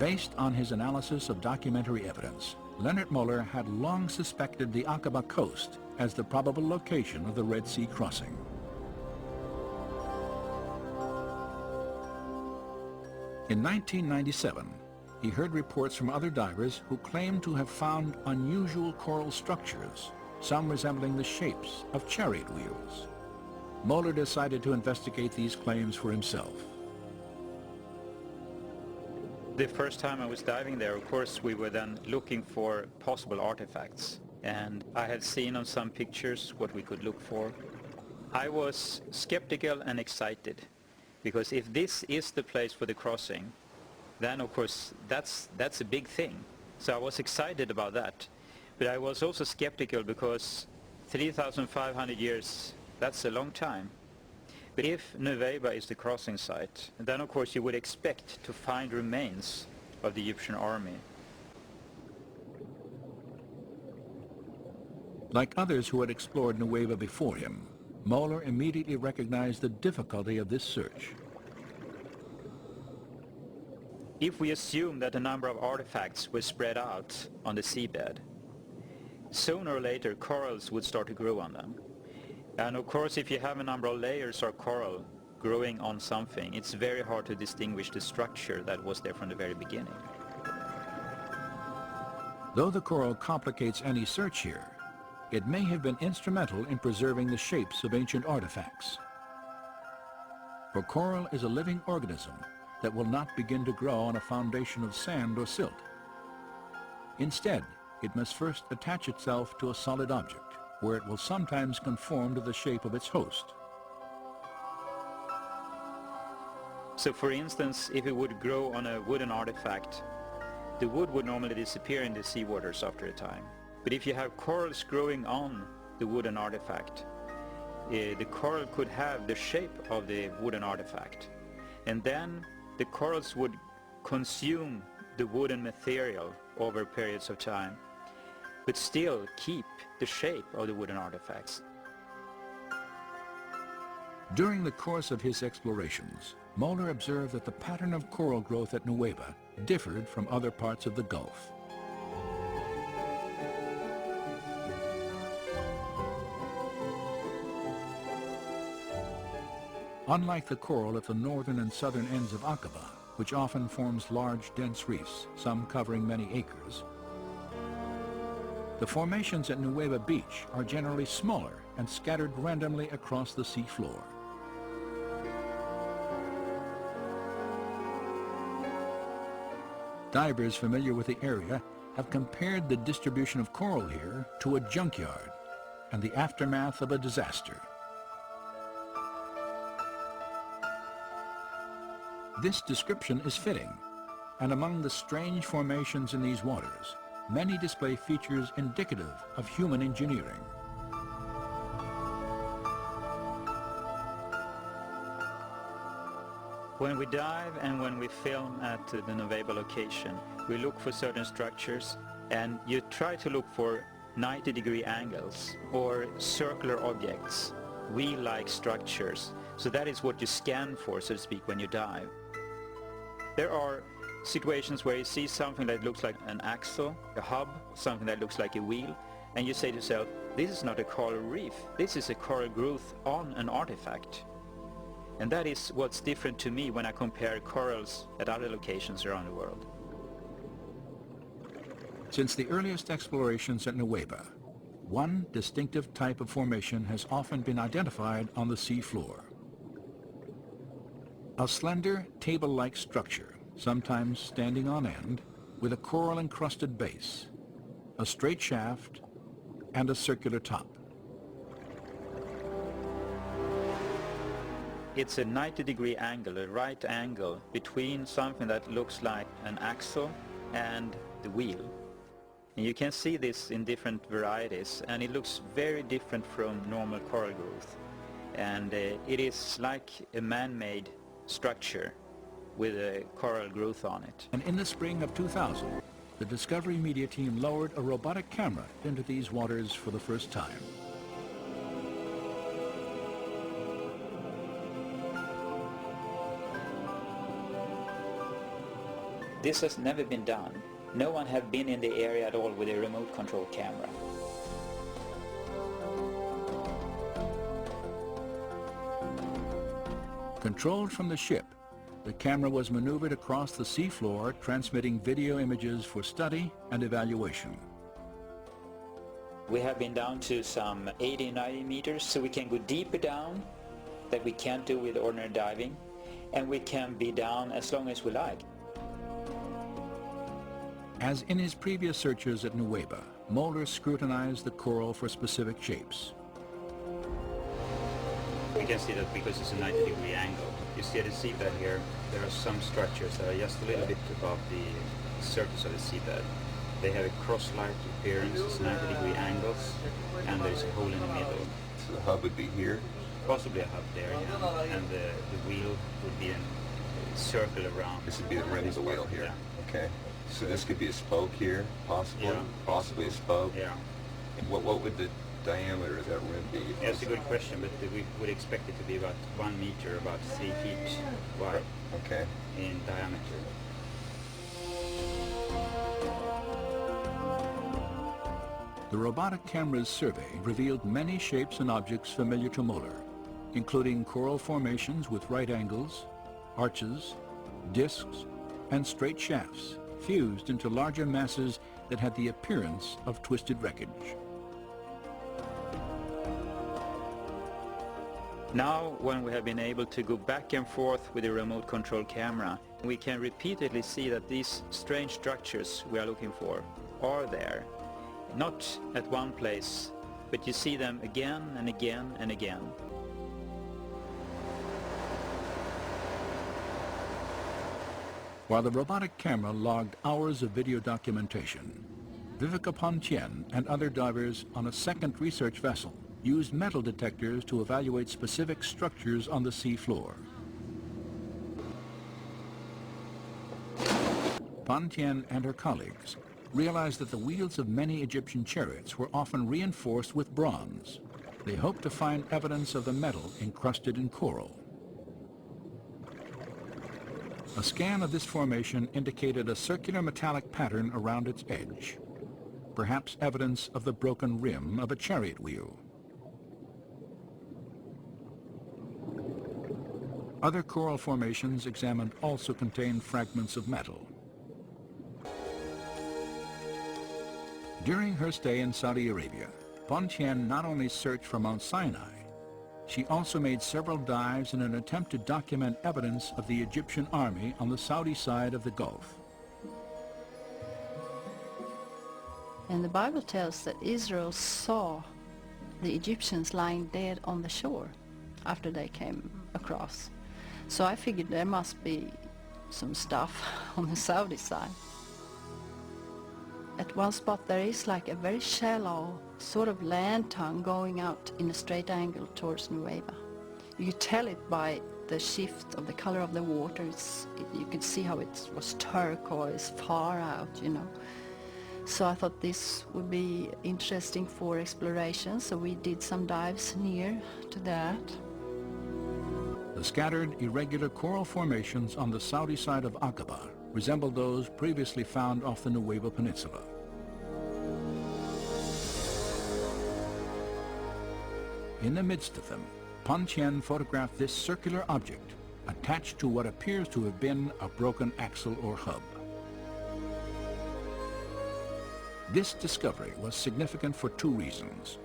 Based on his analysis of documentary evidence, Leonard Muller had long suspected the Aqaba coast as the probable location of the Red Sea crossing. In 1997, he heard reports from other divers who claimed to have found unusual coral structures, some resembling the shapes of chariot wheels. Muller decided to investigate these claims for himself. The first time I was diving there, of course, we were then looking for possible artifacts. And I had seen on some pictures what we could look for. I was skeptical and excited, because if this is the place for the crossing, then of course that's a big thing. So I was excited about that. But I was also skeptical because 3,500 years, that's a long time. But if Nuweiba is the crossing site, then of course you would expect to find remains of the Egyptian army. Like others who had explored Nuweiba before him, Muller immediately recognized the difficulty of this search. If we assume that a number of artifacts were spread out on the seabed, sooner or later corals would start to grow on them. And of course, if you have a number of layers of coral growing on something, it's very hard to distinguish the structure that was there from the very beginning. Though the coral complicates any search here, it may have been instrumental in preserving the shapes of ancient artifacts. For coral is a living organism that will not begin to grow on a foundation of sand or silt. Instead, it must first attach itself to a solid object, where it will sometimes conform to the shape of its host. So for instance, if it would grow on a wooden artifact, the wood would normally disappear in the seawaters after a time. But if you have corals growing on the wooden artifact, the coral could have the shape of the wooden artifact. And then the corals would consume the wooden material over periods of time, but still keep the shape of the wooden artifacts. During the course of his explorations, Muller observed that the pattern of coral growth at Nuweiba differed from other parts of the Gulf. Unlike the coral at the northern and southern ends of Aqaba, which often forms large, dense reefs, some covering many acres, the formations at Nuweiba Beach are generally smaller and scattered randomly across the seafloor. Divers familiar with the area have compared the distribution of coral here to a junkyard and the aftermath of a disaster. This description is fitting, and among the strange formations in these waters, many display features indicative of human engineering. When we dive and when we film at the Nuweiba location, we look for certain structures, and you try to look for 90-degree angles or circular objects, wheel-like structures. So that is what you scan for, so to speak, when you dive. There are situations where you see something that looks like an axle, a hub, something that looks like a wheel, and you say to yourself, this is not a coral reef, this is a coral growth on an artifact. And that is what's different to me when I compare corals at other locations around the world. Since the earliest explorations at Nuweiba, one distinctive type of formation has often been identified on the sea floor. A slender, table-like structure, sometimes standing on end, with a coral-encrusted base, a straight shaft, and a circular top. It's a 90-degree angle, a right angle, between something that looks like an axle and the wheel. And you can see this in different varieties, and it looks very different from normal coral growth. And it is like a man-made structure with a coral growth on it. And in the spring of 2000, the Discovery Media team lowered a robotic camera into these waters for the first time. This has never been done. No one have been in the area at all with a remote control camera. Controlled from the ship, the camera was maneuvered across the seafloor, transmitting video images for study and evaluation. We have been down to some 80-90 meters, so we can go deeper down that we can't do with ordinary diving, and we can be down as long as we like. As in his previous searches at Nueva, Mulder scrutinized the coral for specific shapes. We can see that because it's a 90-degree angle. You see the seabed here, there are some structures that are just a little bit above the surface of the seabed. They have a cross-like appearance, it's 90-degree angles, and there's a hole in the middle. So the hub would be here? Possibly a hub there, yeah. And the wheel would be a circle around. This would be the rim of the wheel here? Yeah. Okay. So this could be a spoke here, possibly? Yeah. Possibly a spoke? Yeah. And what would the diameter of that rim be? That's a good question, but we would expect it to be about 1 meter, about 3 feet wide. Okay. In diameter. The robotic camera's survey revealed many shapes and objects familiar to Mulder, including coral formations with right angles, arches, discs, and straight shafts fused into larger masses that had the appearance of twisted wreckage. Now, when we have been able to go back and forth with the remote control camera, we can repeatedly see that these strange structures we are looking for are there. Not at one place, but you see them again and again and again. While the robotic camera logged hours of video documentation, Viveka Pontien and other divers on a second research vessel used metal detectors to evaluate specific structures on the sea floor. Pontien and her colleagues realized that the wheels of many Egyptian chariots were often reinforced with bronze. They hoped to find evidence of the metal encrusted in coral. A scan of this formation indicated a circular metallic pattern around its edge, perhaps evidence of the broken rim of a chariot wheel. Other coral formations examined also contained fragments of metal. During her stay in Saudi Arabia, Pontien not only searched for Mount Sinai, she also made several dives in an attempt to document evidence of the Egyptian army on the Saudi side of the Gulf. And the Bible tells that Israel saw the Egyptians lying dead on the shore after they came across. So I figured there must be some stuff on the Saudi side. At one spot there is like a very shallow sort of land tongue going out in a straight angle towards Nueva. You could tell it by the shift of the color of the water. You could see how it was turquoise far out, you know. So I thought this would be interesting for exploration, so we did some dives near to that. The scattered, irregular coral formations on the Saudi side of Aqaba resembled those previously found off the Nueva Peninsula. In the midst of them, Pontien photographed this circular object attached to what appears to have been a broken axle or hub. This discovery was significant for two reasons.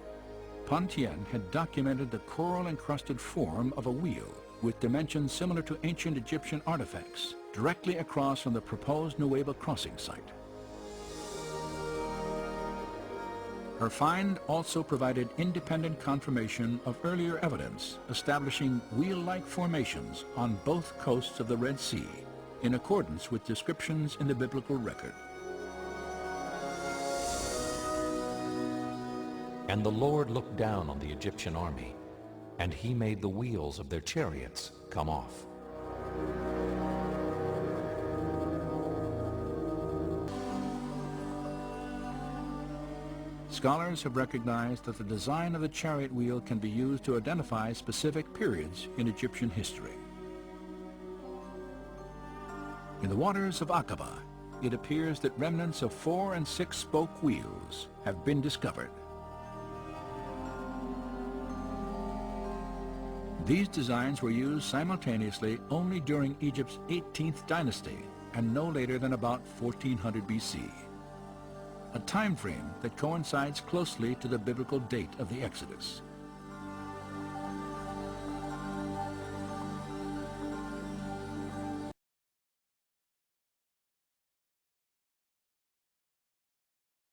Pontien had documented the coral-encrusted form of a wheel with dimensions similar to ancient Egyptian artifacts directly across from the proposed Nueva crossing site. Her find also provided independent confirmation of earlier evidence establishing wheel-like formations on both coasts of the Red Sea in accordance with descriptions in the biblical record. And the Lord looked down on the Egyptian army, and he made the wheels of their chariots come off. Scholars have recognized that the design of the chariot wheel can be used to identify specific periods in Egyptian history. In the waters of Aqaba, it appears that remnants of 4- and 6-spoke wheels have been discovered. These designs were used simultaneously only during Egypt's 18th dynasty and no later than about 1400 BC, a time frame that coincides closely to the biblical date of the Exodus.